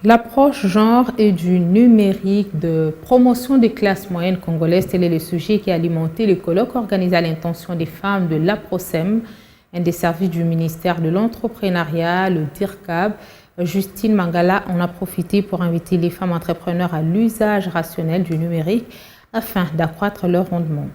L'approche genre et du numérique de promotion des classes moyennes congolaises, tel est le sujet qui a alimenté le colloque organisé à l'intention des femmes de l'APROSEM, un des services du ministère de l'entrepreneuriat, le DIRCAB. Justine Mangala en a profité pour inviter les femmes entrepreneurs à l'usage rationnel du numérique afin d'accroître leur rendement.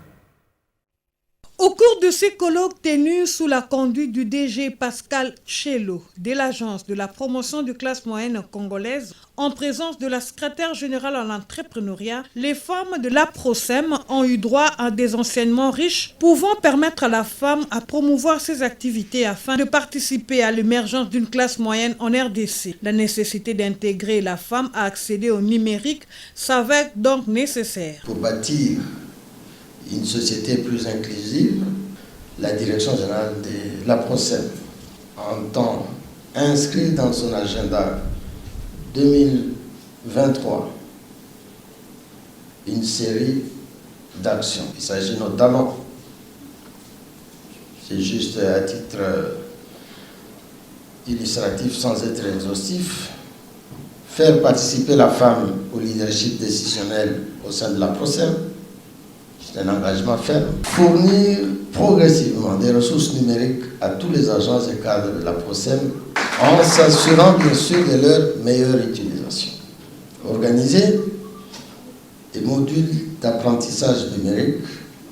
Au cours de ces colloques tenus sous la conduite du DG Pascal Tchelo de l'Agence de la promotion de classe moyenne congolaise, en présence de la secrétaire générale en entrepreneuriat, les femmes de l'APROSEM ont eu droit à des enseignements riches pouvant permettre à la femme à promouvoir ses activités afin de participer à l'émergence d'une classe moyenne en RDC. La nécessité d'intégrer la femme à accéder au numérique s'avère donc nécessaire. Pour bâtir une société plus inclusive, la direction générale de l'APROSEM entend inscrire dans son agenda 2023 une série d'actions. Il s'agit notamment, c'est juste à titre illustratif sans être exhaustif, faire participer la femme au leadership décisionnel au sein de l'APROSEM. C'est un engagement ferme. Fournir progressivement des ressources numériques à tous les agences et cadres de l'APROSEM en s'assurant bien sûr de leur meilleure utilisation. Organiser des modules d'apprentissage numérique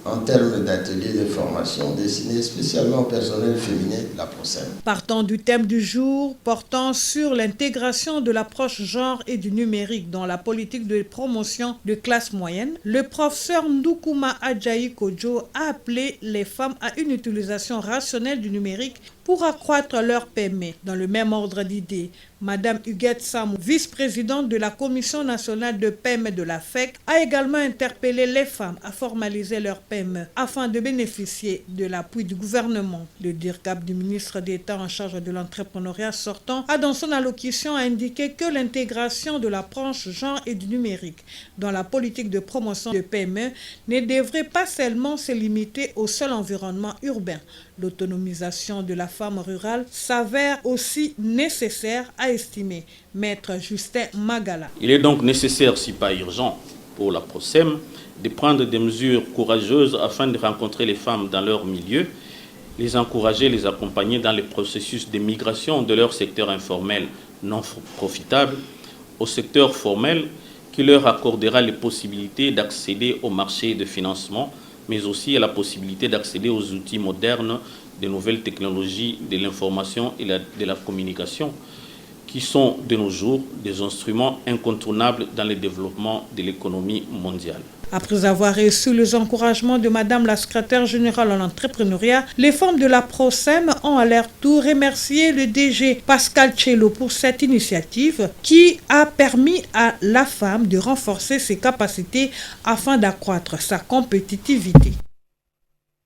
en termes d'ateliers de formation destinés spécialement au personnel féminin de l'APROSEM. Partant du thème du jour portant sur l'intégration de l'approche genre et du numérique dans la politique de promotion de classe moyenne, le professeur Ndoukouma Adjaï Kodjo a appelé les femmes à une utilisation rationnelle du numérique pour accroître leur PME. Dans le même ordre d'idées, Madame Huguette Samou, vice-présidente de la Commission nationale de PME de la FEC, a également interpellé les femmes à formaliser leur PME afin de bénéficier de l'appui du gouvernement. Le DIRCAB du ministre d'État en charge de l'entrepreneuriat sortant a dans son allocution indiqué que l'intégration de l'approche genre et du numérique dans la politique de promotion de PME ne devrait pas seulement se limiter au seul environnement urbain. L'autonomisation de la femme rurale s'avère aussi nécessaire, a estimé Maître Justin Magala. Il est donc nécessaire, si pas urgent, pour l'APROSEM de prendre des mesures courageuses afin de rencontrer les femmes dans leur milieu, les encourager, les accompagner dans les processus de migration de leur secteur informel non profitable au secteur formel qui leur accordera les possibilités d'accéder au marché de financement, mais aussi à la possibilité d'accéder aux outils modernes des nouvelles technologies de l'information et de la communication, qui sont de nos jours des instruments incontournables dans le développement de l'économie mondiale. Après avoir reçu les encouragements de Madame la secrétaire générale en entrepreneuriat, les femmes de l'APROSEM ont à leur tour remercié le DG Pascal Tchelo pour cette initiative qui a permis à la femme de renforcer ses capacités afin d'accroître sa compétitivité.